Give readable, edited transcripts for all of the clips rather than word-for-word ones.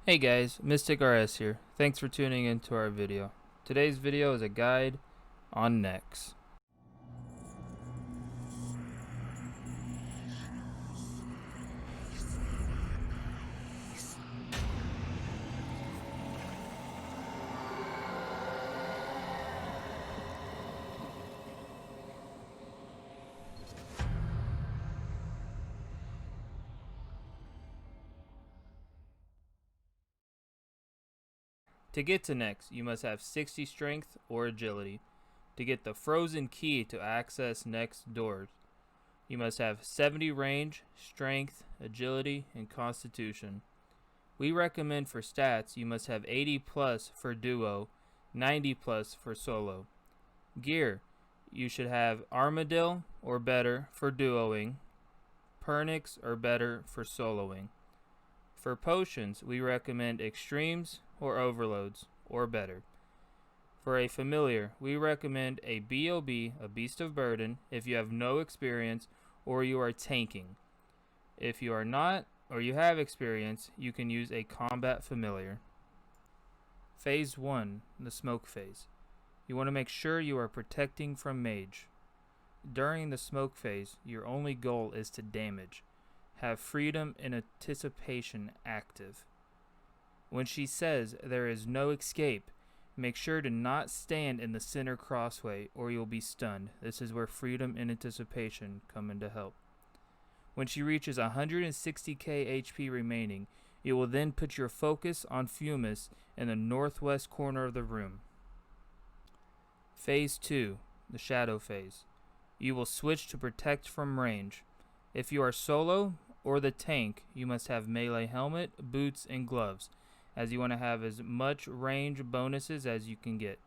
Hey guys, Mystic RS here. Thanks for tuning into our video. Today's video is a guide on necks. To get to necks, you must have 60 strength or agility. To get the frozen key to access next doors, you must have 70 range, strength, agility, and constitution. We recommend for stats you must have 80 plus for duo, 90 plus for solo. Gear, you should have Armadillo or better for duoing, Pernix or better for soloing. For potions, we recommend extremes or overloads or better. For a familiar, we recommend a BOB, a Beast of Burden, if you have no experience or you are tanking. If you are not or you have experience, you can use a combat familiar. Phase 1, the smoke phase. You want to make sure you are protecting from mage. During the smoke phase, your only goal is to damage. Have freedom and anticipation active. When she says there is no escape, make sure to not stand in the center crossway or you'll be stunned. This is where freedom and anticipation come into help. When she reaches 160k HP remaining, you will then put your focus on Fumus in the northwest corner of the room. Phase 2, the shadow phase. You will switch to protect from range. If you are solo or the tank, you must have melee helmet, boots, and gloves, as you want to have as much range bonuses as you can get.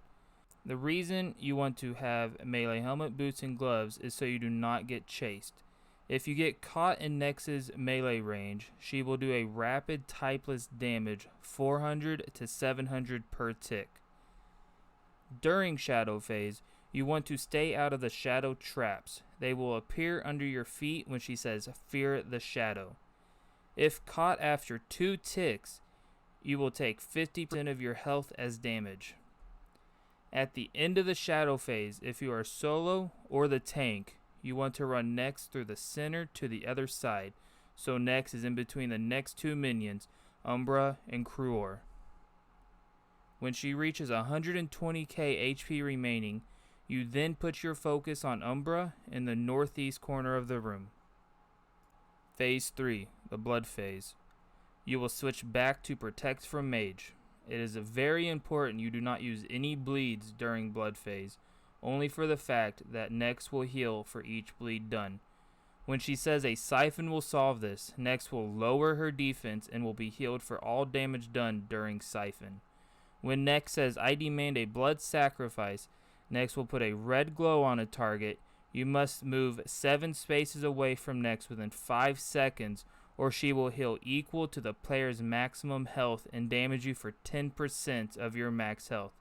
The reason you want to have melee helmet, boots, and gloves is so you do not get chased. If you get caught in Nex's melee range, she will do a rapid typeless damage 400 to 700 per tick. During shadow phase, you want to stay out of the shadow traps. They will appear under your feet when she says fear the shadow. If caught after 2 ticks, you will take 50% of your health as damage. At the end of the shadow phase, if you are solo or the tank, you want to run Nex through the center to the other side, so Nex is in between the next 2 minions, Umbra and Cruor. When she reaches 120k HP remaining, you then put your focus on Umbra in the northeast corner of the room. Phase 3, the blood phase. You will switch back to protect from mage. It is very important you do not use any bleeds during blood phase, only for the fact that Nex will heal for each bleed done. When she says a siphon will solve this, Nex will lower her defense and will be healed for all damage done during siphon. When Nex says I demand a blood sacrifice, Nex will put a red glow on a target. You must move 7 spaces away from Nex within 5 seconds, or she will heal equal to the player's maximum health and damage you for 10% of your max health.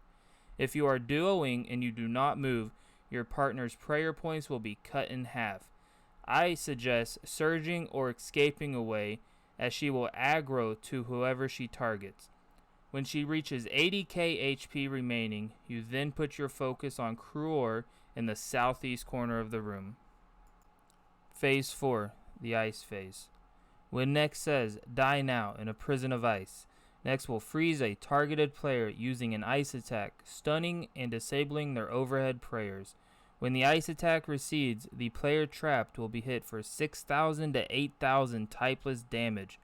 If you are duoing and you do not move, your partner's prayer points will be cut in half. I suggest surging or escaping away, as she will aggro to whoever she targets. When she reaches 80k HP remaining, you then put your focus on Cruor in the southeast corner of the room. Phase 4, the ice phase. When Nex says, die now in a prison of ice, Nex will freeze a targeted player using an ice attack, stunning and disabling their overhead prayers. When the ice attack recedes, the player trapped will be hit for 6,000 to 8,000 typeless damage.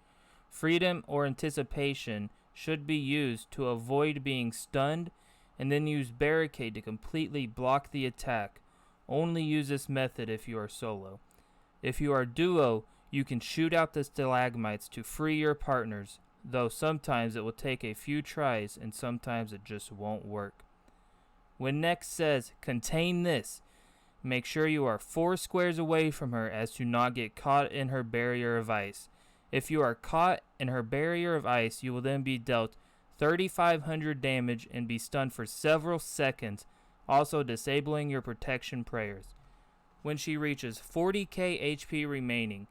Freedom or anticipation should be used to avoid being stunned, and then use barricade to completely block the attack. Only use this method if you are solo. If you are duo, you can shoot out the stalagmites to free your partners, though sometimes it will take a few tries and sometimes it just won't work. When Nex says, contain this, make sure you are 4 squares away from her as to not get caught in her barrier of ice. If you are caught in her barrier of ice, you will then be dealt 3,500 damage and be stunned for several seconds, also disabling your protection prayers. When she reaches 40k HP remaining,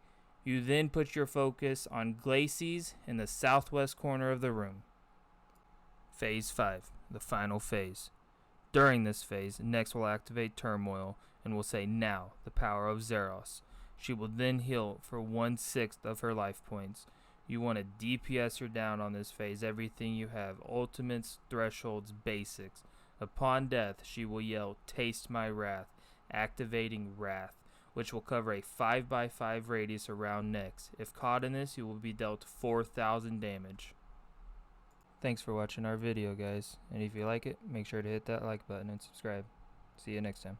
You then put your focus on Glacies in the southwest corner of the room. Phase 5, the final phase. During this phase, Nyx will activate Turmoil and will say, "Now, the power of Zaros." She will then heal for 1/6 of her life points. You want to DPS her down on this phase, everything you have, ultimates, thresholds, basics. Upon death, she will yell, "Taste my wrath," activating Wrath, which will cover a 5x5 radius around Nyx. If caught in this, you will be dealt 4,000 damage. Thanks for watching our video, guys, and if you like it, make sure to hit that like button and subscribe. See you next time.